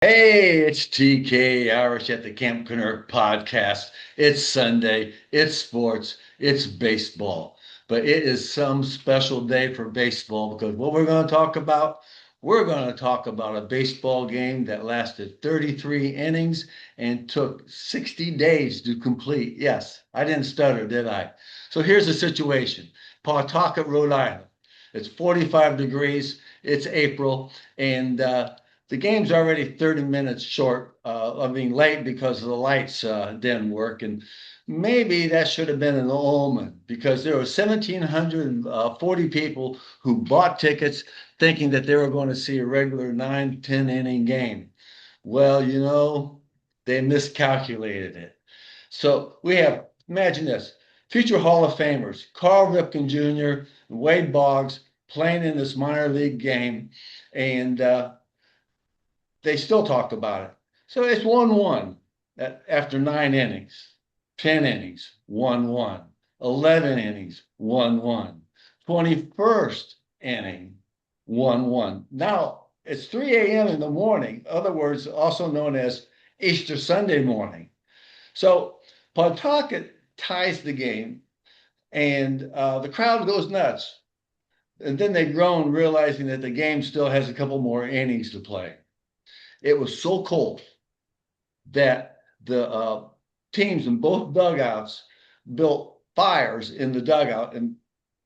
Hey, it's TK Irish at the Camp Kennerk podcast. It's Sunday, it's sports, it's baseball. But it is some special day for baseball because what we're going to talk about, we're going to talk about a baseball game that lasted 33 innings and took 60 days to complete. Yes, I didn't stutter, did I? So here's the situation. Pawtucket, Rhode Island. It's 45 degrees, it's April, and the game's already 30 minutes short. Late because the lights didn't work. And maybe that should have been an omen because there were 1,740 people who bought tickets thinking that they were going to see a regular 9, 10 inning game. Well, they miscalculated it. So we have, imagine this, future Hall of Famers, Carl Ripken Jr., and Wade Boggs playing in this minor league game. And they still talked about it. So it's 1-1 after 9 innings, 10 innings, 1-1, 11 innings, 1-1, 21st inning, 1-1. Now it's 3 a.m. in the morning, other words, also known as Easter Sunday morning. So Pawtucket ties the game, and the crowd goes nuts. And then they groan, realizing that the game still has a couple more innings to play. It was so cold that the teams in both dugouts built fires in the dugout and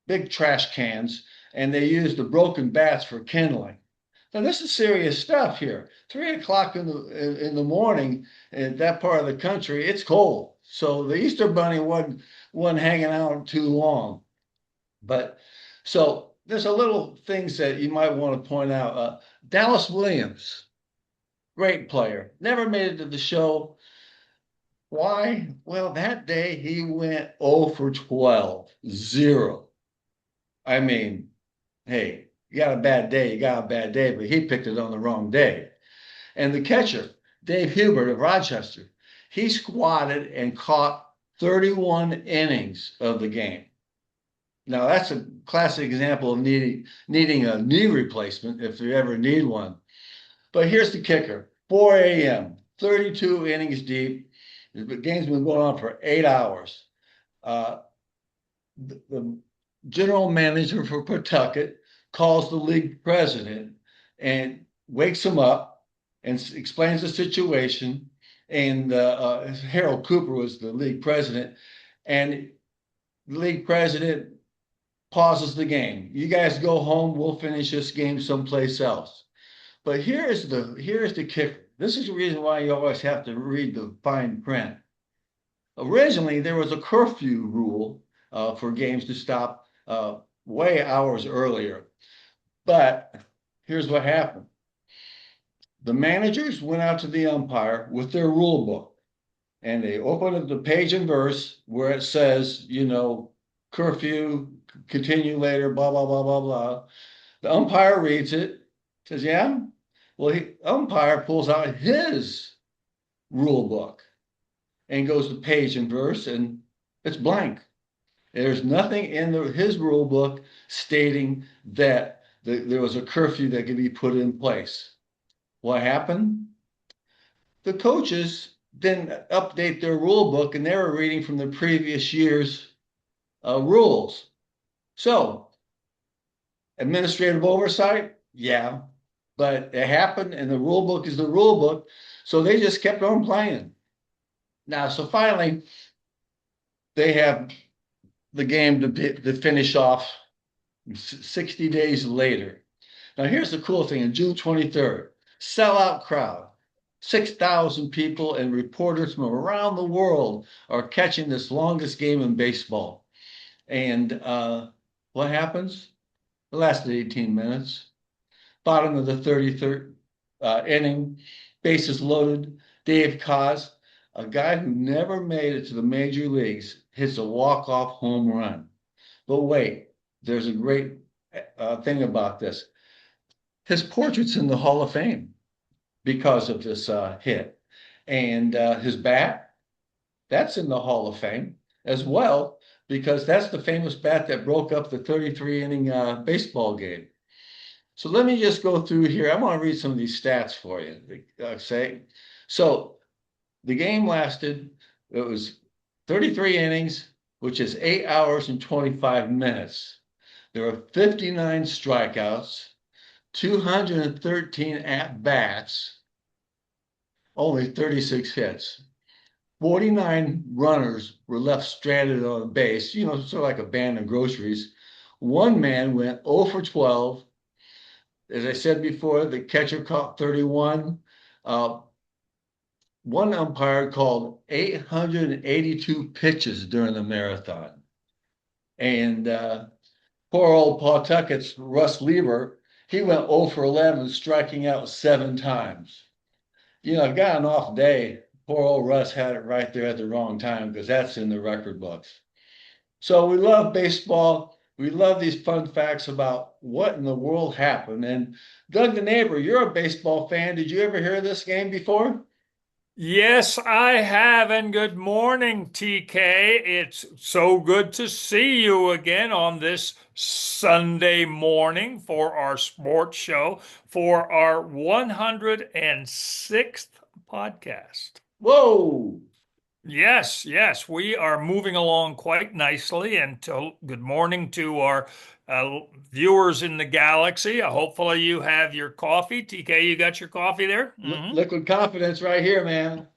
big trash cans, and they used the broken bats for kindling. Now this is serious stuff here. 3 o'clock in the morning in that part of the country, it's cold. So the Easter Bunny wasn't hanging out too long. But so there's a little things that you might want to point out. Dallas Williams, great player, never made it to the show. Why? Well, that day he went 0 for 12, zero. I mean, hey, you got a bad day, you got a bad day, but he picked it on the wrong day. And the catcher, Dave Hubert of Rochester, he squatted and caught 31 innings of the game. Now, that's a classic example of needing a knee replacement if you ever need one. But here's the kicker, 4 a.m., 32 innings deep. The game's been going on for 8 hours. Uh, the general manager for Pawtucket calls the league president and wakes him up and explains the situation. And Harold Cooper was the league president. And the league president pauses the game. You guys go home. We'll finish this game someplace else. But here's the kicker. This is the reason why you always have to read the fine print. Originally, there was a curfew rule for games to stop way hours earlier. But here's what happened. The managers went out to the umpire with their rule book and they opened up the page and verse where it says, curfew, continue later, blah, blah, blah, blah, blah. The umpire reads it, says, yeah. Well, umpire pulls out his rule book and goes to page and verse, and it's blank. There's nothing in his rule book stating that there was a curfew that could be put in place. What happened? The coaches didn't update their rule book, and they were reading from the previous year's rules. So, administrative oversight, yeah, but it happened, and the rule book is the rule book. So they just kept on playing. Now, so finally, they have the game to finish off 60 days later. Now, here's the cool thing. On June 23rd, sellout crowd, 6,000 people and reporters from around the world are catching this longest game in baseball. And what happens? It lasted 18 minutes. Bottom of the 33rd inning, bases loaded. Dave Koz, a guy who never made it to the major leagues, hits a walk-off home run. But wait, there's a great thing about this. His portrait's in the Hall of Fame because of this hit. And his bat, that's in the Hall of Fame as well, because that's the famous bat that broke up the 33 inning baseball game. So let me just go through here. I'm going to read some of these stats for you. Say, so the game lasted. It was 33 innings, which is 8 hours and 25 minutes. There were 59 strikeouts, 213 at bats, only 36 hits. 49 runners were left stranded on a base, sort of like abandoned groceries. One man went 0 for 12. As I said before, the catcher caught 31. Uh, one umpire called 882 pitches during the marathon. And poor old Pawtucket's Russ Lever, he went 0 for 11, striking out 7 times. Got an off day. Poor old Russ had it right there at the wrong time because that's in the record books. So we love baseball. We love these fun facts about what in the world happened. And Doug the neighbor, you're a baseball fan. Did you ever hear this game before? Yes, I have, and good morning, TK. It's so good to see you again on this Sunday morning for our sports show for our 106th podcast. Whoa. Yes, yes, we are moving along quite nicely. And good morning to our viewers in the galaxy. Hopefully, you have your coffee. TK, you got your coffee there? Liquid confidence right here, man.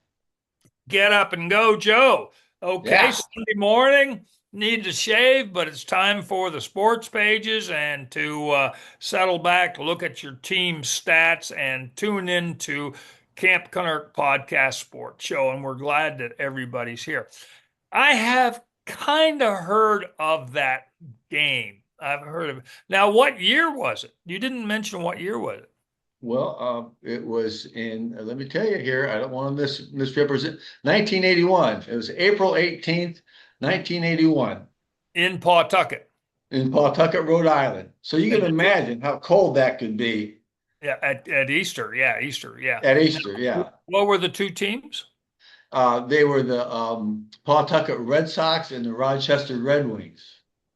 Get up and go, Joe. Okay, Yeah. Sunday morning, need to shave, but it's time for the sports pages and to settle back, look at your team stats, and tune in to Camp Kennerk Podcast Sports Show. And we're glad that everybody's here. I have kind of heard of that game. I've heard of it. Now, what year was it? You didn't mention what year was it? Well, it was in, let me tell you here, I don't want to misrepresent, 1981. It was April 18th, 1981 In Pawtucket. in Pawtucket, Rhode Island. So you can And imagine how cold that could be yeah, at Easter. Yeah, Easter. Yeah. at Easter. Yeah. What were the two teams? They were the Pawtucket Red Sox and the Rochester Red Wings.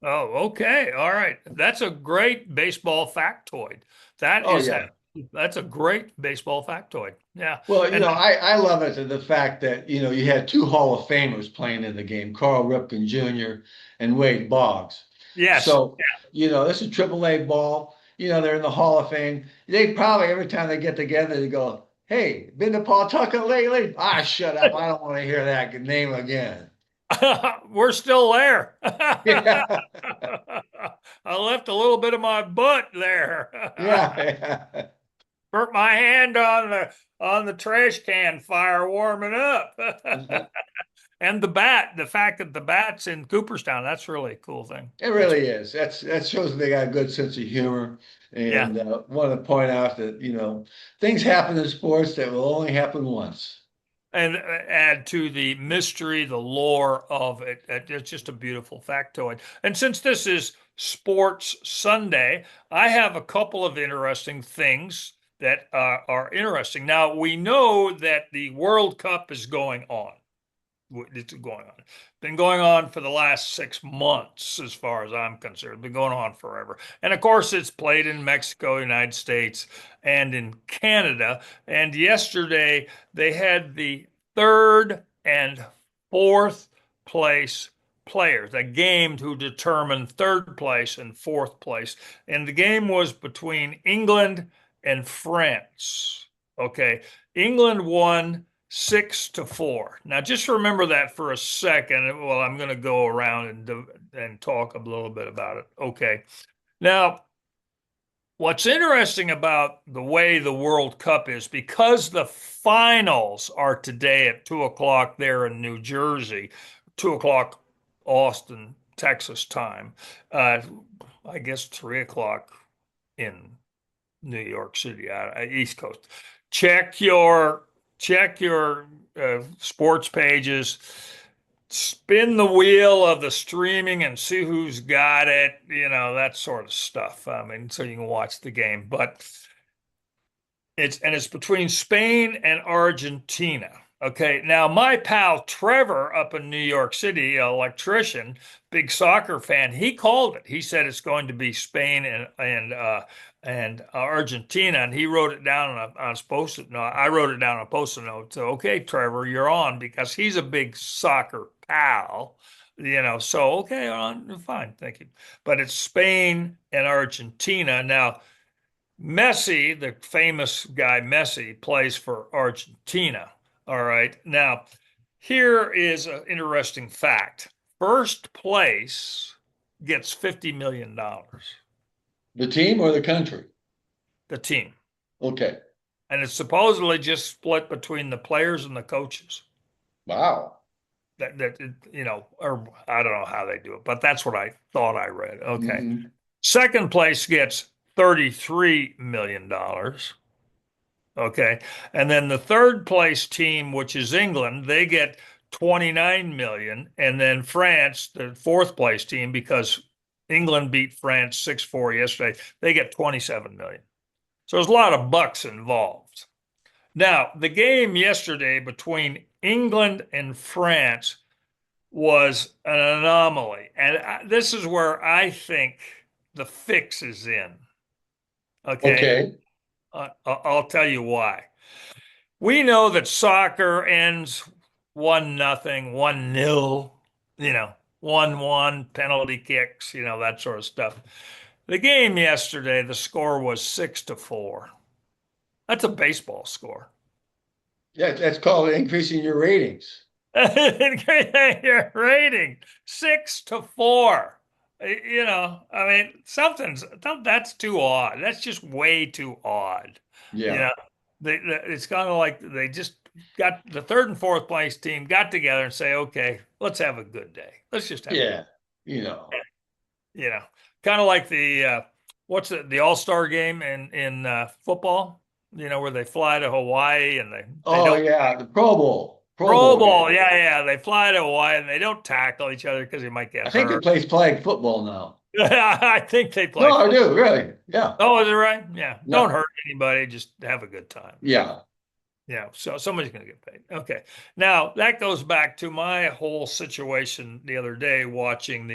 Oh, okay. All right. That's a great baseball factoid. That Oh, is yeah. that's a great baseball factoid. Yeah. Well, And I love it the fact that, you had two Hall of Famers playing in the game, Carl Ripken Jr. and Wade Boggs. yes. So, this is AAA ball. They're in the Hall of Fame. They probably, every time they get together, they go, "Hey, been to Pawtucket lately?" Ah, shut up. I don't want to hear that name again. We're still there. Yeah. I left a little bit of my butt there. Yeah. Burnt my hand on the trash can fire warming up. Yeah. And the fact that the bat's in Cooperstown, that's really a cool thing. It That's really is. That shows that they got a good sense of humor, yeah. and want to point out that things happen in sports that will only happen once. And add to the mystery, the lore of it. It's just a beautiful factoid. And since this is Sports Sunday, I have a couple of interesting things that are interesting. Now, we know that the World Cup is going on. It's going on. Been going on for the last 6 months, as far as I'm concerned. Been going on forever. And of course, it's played in Mexico, United States, and in Canada. And yesterday, they had the third and fourth place players, a game to determine third place and fourth place. And the game was between England and France. Okay. England won 6-4. Now, just remember that for a second. Well, I'm going to go around and talk a little bit about it. Okay. Now, what's interesting about the way the World Cup is because the finals are today at 2 o'clock there in New Jersey, 2 o'clock Austin, Texas time. Uh, I guess 3 o'clock in New York City, East Coast. Check your sports pages. Spin the wheel of the streaming and see who's got it. That sort of stuff. I mean, so you can watch the game. But it's between Spain and Argentina. Okay, now my pal Trevor up in New York City, an electrician, big soccer fan, he called it. He said it's going to be Spain and Argentina, and he wrote it down on his post-it note. I wrote it down on a post-it note. So, okay, Trevor, you're on because he's a big soccer pal, So okay, on fine, thank you. But it's Spain and Argentina now. Messi, the famous guy Messi, plays for Argentina. All right. Now, here is an interesting fact. First place gets $50 million, dollars, The team or the country? the team. Okay. And it's supposedly just split between the players and the coaches. Wow. Or I don't know how they do it, but that's what I thought I read. Okay. Hmm. Second place gets $33 million. Dollars. Okay. And then the third place team, which is England, they get 29 million. And then France, the fourth place team, because England beat France 6-4 yesterday, they get 27 million. So there's a lot of bucks involved. Now, the game yesterday between England and France was an anomaly. And this is where I think the fix is in. Okay. Okay. I'll tell you why. We know that soccer ends 1-0, 1-0, 1-1, penalty kicks, that sort of stuff. The game yesterday, the score was 6-4. That's a baseball score. Yeah, that's called increasing your ratings. Your rating 6-4. I mean, that's too odd. That's just way too odd. You Yeah. know, it's kind of like they just got the third and fourth place team got together and say, okay, let's have a good day. Let's just have a good, Yeah. You know. you know, kind of like what's the All-Star game in football, where they fly to Hawaii and they Oh don't. yeah, the Pro Bowl. Pro Pro Bowl Bowl, game. yeah, yeah. They fly to Hawaii and they don't tackle each other because they might get I think they hurt. play flag football now. I think they No, play I football. do, really. Yeah. Oh, is it right? Yeah. Don't Yeah. hurt anybody. Just have a good time. Yeah. Yeah. So somebody's going to get paid. Okay. Now that goes back to my whole situation the other day watching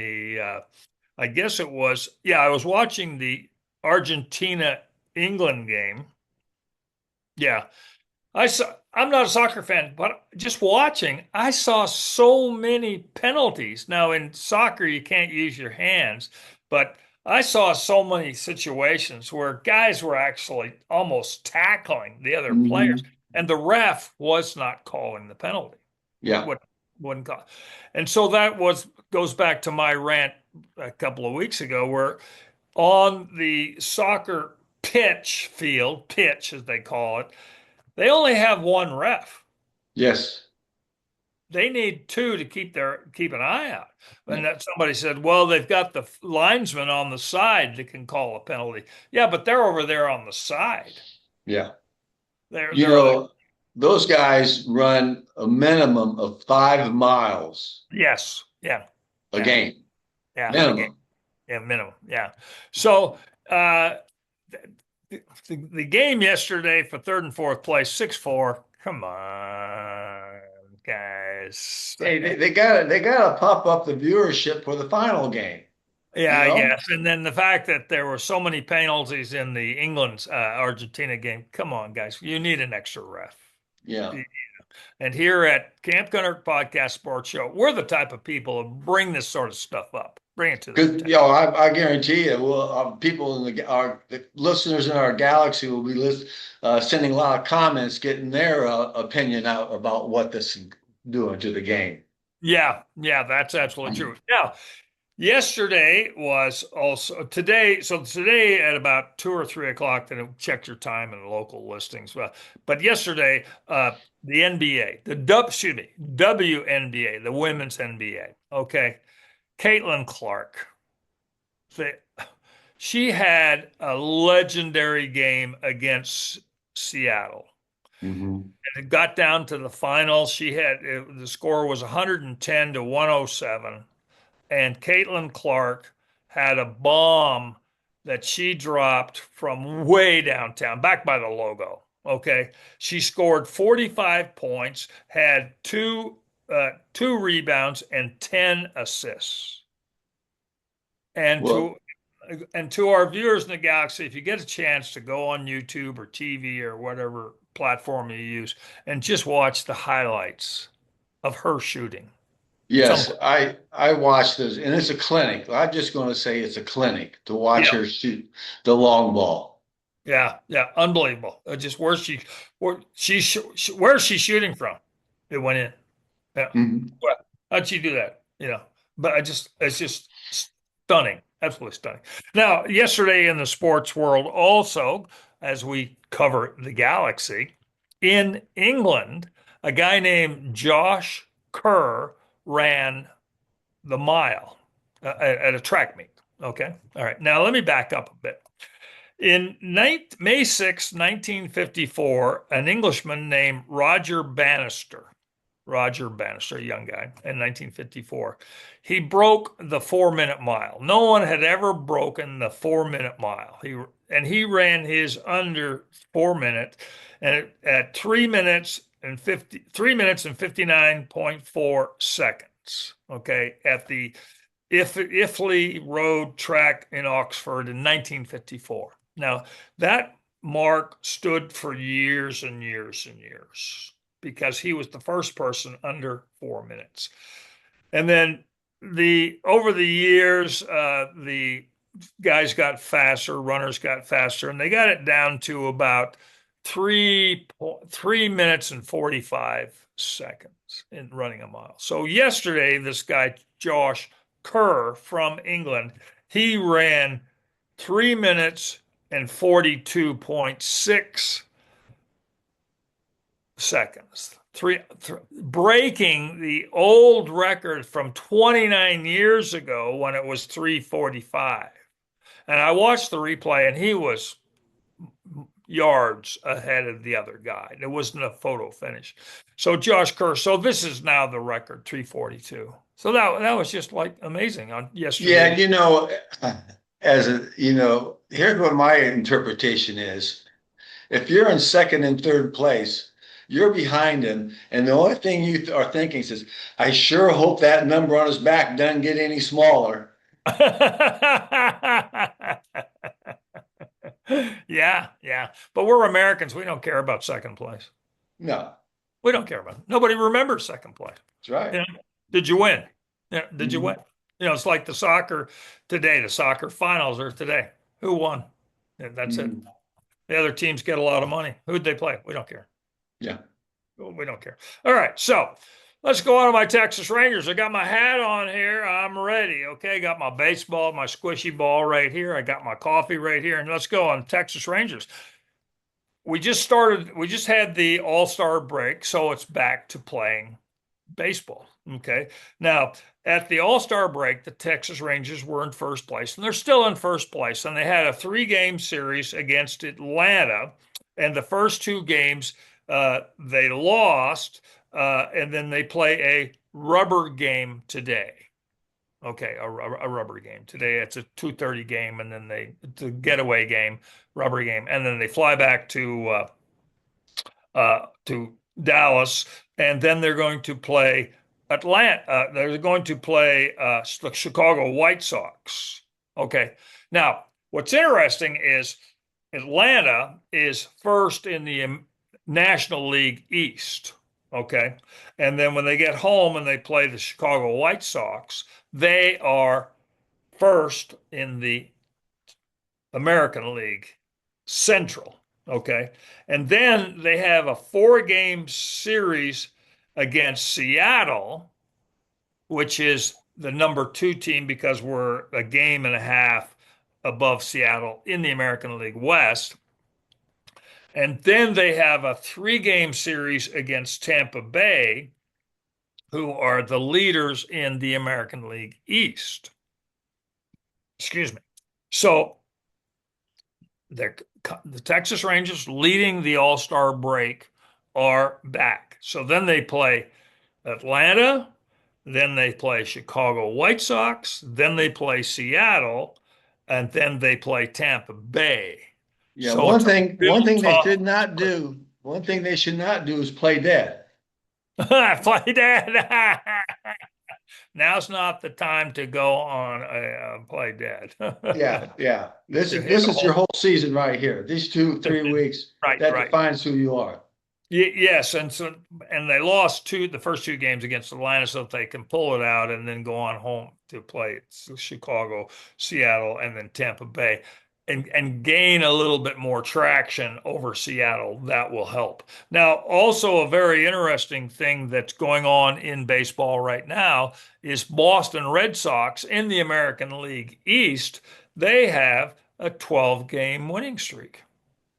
I guess it was, yeah, I was watching the Argentina England game. Yeah. I'm not a soccer fan, but just watching, I saw so many penalties. Now in soccer, you can't use your hands, but I saw so many situations where guys were actually almost tackling the other players, Hmm. and the ref was not calling the penalty. Yeah. What wouldn't call. And so that goes back to my rant a couple of weeks ago, where on the soccer pitch as they call it, they only have one ref. Yes. They need two to keep an eye out. Yeah. And that somebody said, well, they've got the linesman on the side that can call a penalty. Yeah, but they're over there on the side. Yeah. They're You they're know, those guys run a minimum of 5 miles yes, yeah, a yeah, game. yeah, again, Minimum. yeah, minimum, yeah. So the game yesterday for third and fourth place, 6-4. Come on, guys. Hey, they gotta pop up the viewership for the final game, Yeah, you I know? guess. And then the fact that there were so many penalties in the England Argentina game. Come on, guys. You need an extra ref. Yeah. And here at Camp Kennerk Podcast Sports Show, we're the type of people who bring this sort of stuff up, bring it to their Because attention. I guarantee you, well, people in the listeners in our galaxy will be sending a lot of comments, getting their opinion out about what this is doing to the game. Yeah, yeah, that's absolutely true. Now, yesterday was also today. So today at about 2 or 3 o'clock, then check your time and local listings. But yesterday, the NBA, excuse me, WNBA, the women's NBA. Okay, Caitlin Clark. The, she had a legendary game against Seattle. Hmm. And it got down to the finals. The score was 110 to 107. And Caitlin Clark had a bomb that she dropped from way downtown, back by the logo. Okay. She scored 45 points, had two rebounds and 10 assists. And Well, to our viewers in the galaxy, if you get a chance to go on YouTube or TV or whatever platform you use and just watch the highlights of her shooting. It's yes, unbelievable. I watched this, and it's a clinic. I'm just going to say it's a clinic to watch Yeah, her shoot the long ball. yeah, yeah, unbelievable. Just where's she shooting from? It went in. Yeah. Mhm. Well, how'd she do that? But it's just stunning, absolutely stunning. Now, yesterday in the sports world, also, as we cover the galaxy, in England, a guy named Josh Kerr ran the mile at a track meet. Okay. All right. Now, let me back up a bit. In May 6, 1954, an Englishman named Roger Bannister, a young guy, in 1954. He broke the 4 minute mile. No one had ever broken the 4 minute mile. He ran his under 4 minute and at 3 minutes and 59.4 seconds. Okay, at the Iffley Road track in Oxford in 1954. Now, that mark stood for years and years and years because he was the first person under 4 minutes. And then the over the years, the guys got faster, runners got faster, and they got it down to about 3 minutes and 45 seconds in running a mile. So yesterday, this guy Josh Kerr from England, he ran 3 minutes and 42.6 seconds. Breaking the old record from 29 years ago when it was 3:45. And I watched the replay and he was yards ahead of the other guy. It wasn't a photo finish. So Josh Kerr, so this is now the record, 3:42. So that was just like amazing on Yeah, yesterday. here's what my interpretation is. If you're in second and third place, you're behind him, and the only thing you are thinking is, I sure hope that number on his back doesn't get any smaller. Yeah, yeah. But we're Americans. We don't care about second place. No, We don't care about it. Nobody remembers second place. that's right. You know, did you win? Yeah, did you win? Mhm. It's like the soccer today. The soccer finals are today. Who won? And that's it. Mhm. The other teams get a lot of money. Who'd they play? We don't care. Yeah. We don't care. All right, so let's go on to my Texas Rangers. I got my hat on here. I'm ready. Okay, got my baseball, my squishy ball right here. I got my coffee right here, and let's go on Texas Rangers. We just had the All-Star break, so it's back to playing baseball. Okay. Now, at the All-Star break, the Texas Rangers were in first place, and they're still in first place. And they had a three-game series against Atlanta, and the first two games they lost, and then they play a rubber game today. Okay, a rubber game today. It's a 2:30 game, and then it's a getaway game, rubber game, and then they fly back to Dallas, and then they're going to play Atlanta. They're going to play the Chicago White Sox. Okay. Now, what's interesting is Atlanta is first in the National League East. Okay. And then when they get home and they play the Chicago White Sox, they are first in the American League Central. Okay. And then they have a 4 game series against Seattle, which is the number 2 team because we're a game and a half above Seattle in the American League West. And then they have a 3 game series against Tampa Bay, who are the leaders in the American League East. Excuse me. So the Texas Rangers leading the All-Star break are back. So then they play Atlanta, then they play Chicago White Sox, then they play Seattle, and then they play Tampa Bay. Yeah, So it's a one real thing they tough. should not do, one thing they should not do is play dead. Play dead. Now's not the time to go on a play dead. Yeah, yeah. To hit This a is your home. whole season right here. These two, 3 weeks, Right, that right. defines who you are. Yes, and they lost the first two games against Atlanta, so if they can pull it out and then go on home to play Chicago, Seattle, and then Tampa Bay, and gain a little bit more traction over Seattle, that will help. Now, also a very interesting thing that's going on in baseball right now is Boston Red Sox in the American League East. They have a 12-game winning streak.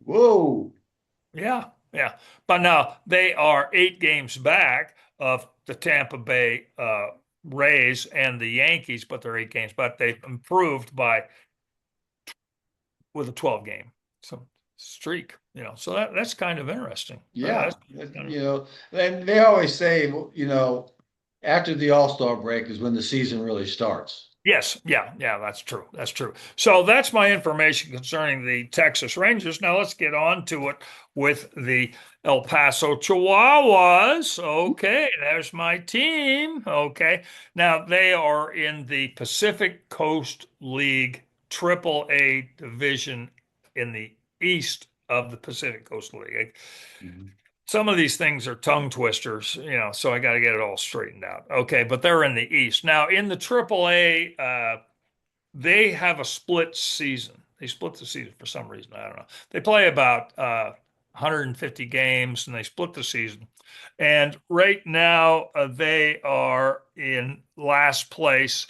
Whoa. Yeah, yeah. But now they are 8 games back of the Tampa Bay Rays and the Yankees, but they're 8 games. But they've improved by with a 12 game so streak. So that's kind of interesting. Yeah. That's kind of, And they always say, after the All-Star break is when the season really starts. yes, yeah, yeah. That's true. That's true. So that's my information concerning the Texas Rangers. Now let's get on to it with the El Paso Chihuahuas. Okay, there's my team. Okay, now they are in the Pacific Coast League Triple A division in the east of the Pacific Coast League. Mhm. Some of these things are tongue twisters, so I got to get it all straightened out. Okay, but they're in the East. Now, in the AAA, they have a split season. They split the season for some reason. I don't know. They play about 150 games and they split the season. And right now, they are in last place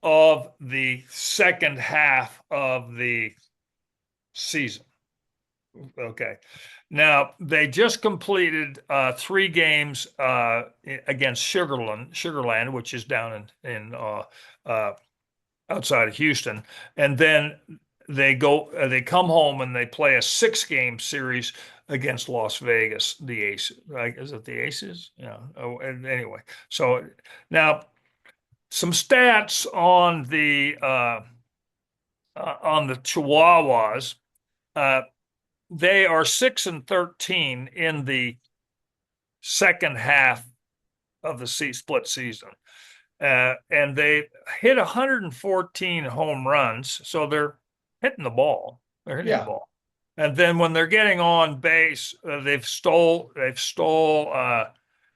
of the second half of the season. Okay. Now they just completed 3 games against Sugarland, which is down in uh, outside of Houston, and then they come home and they play a 6 game series against Las Vegas, the Aces. Right? Is it the Aces? Yeah. Oh, and anyway, so now some stats on the Chihuahuas. Uh, they are 6-13 in the second half of the split season. And they hit 114 home runs, so they're hitting the ball. They're hitting the Yeah. ball. And then when they're getting on base, they've stole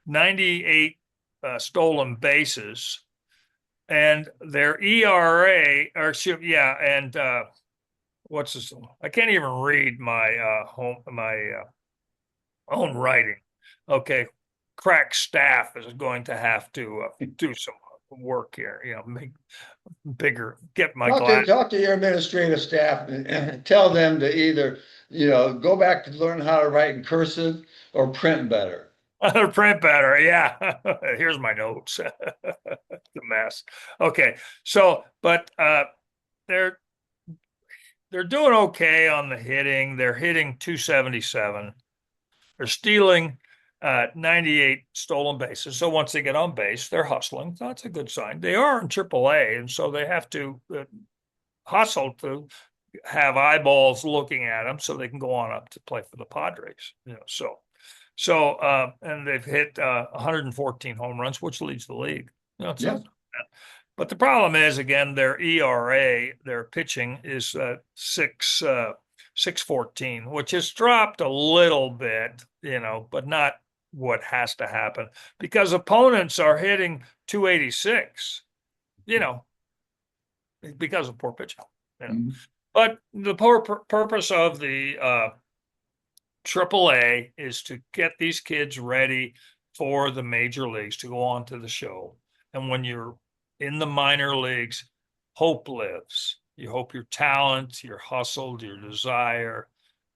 98 stolen bases, and their ERA, or yeah, and what's this? I can't even read my own writing. Okay, crack staff is going to have to do some work here. Make bigger, get my glass. Talk to your administrative staff and tell them to either, go back to learn how to write in cursive or print better. Print better. Yeah. Here's my notes. The mess. Okay. So, but they're they're doing okay on the hitting. They're hitting 277. They're stealing 98 stolen bases. So once they get on base, they're hustling. That's a good sign. They are in AAA, and so they have to hustle to have eyeballs looking at them so they can go on up to play for the Padres. And they've hit 114 home runs, which leads the league. It's Yeah. not bad. But the problem is, again, their ERA, their pitching is 6.14, which has dropped a little bit, but not what has to happen because opponents are hitting 286, you know, because of poor pitching. You know. Mhm. But the purpose of the AAA is to get these kids ready for the major leagues to go on to the show. And when you're in the minor leagues, hope lives. You hope your talent, your hustle, your desire,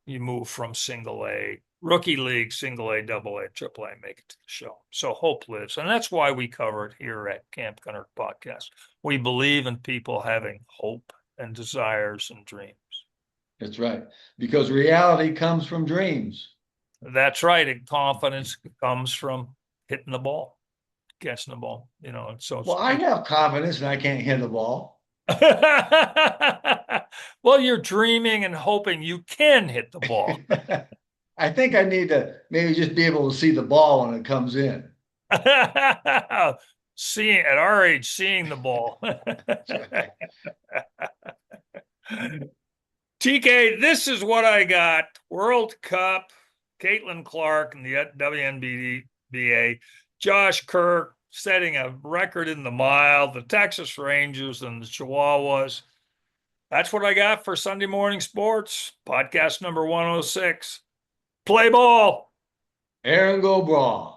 you move from single A, rookie league, single A, double A, triple A, make it to the show. So hope lives. And that's why we cover it here at Camp Kennerk Podcast. We believe in people having hope and desires and dreams. That's right. Because reality comes from dreams. That's right. And confidence comes from hitting the ball, catching the ball, and so Well, I have confidence and I can't hit the ball. Well, you're dreaming and hoping you can hit the ball. I think I need to maybe just be able to see the ball when it comes in. Seeing at our age, seeing the ball. That's right. TK, this is what I got. World Cup, Caitlin Clark and the WNBA, Josh Kirk setting a record in the mile, the Texas Rangers and the Chihuahuas. That's what I got for Sunday Morning Sports, podcast number 106. Play ball. Aaron Go Brawl.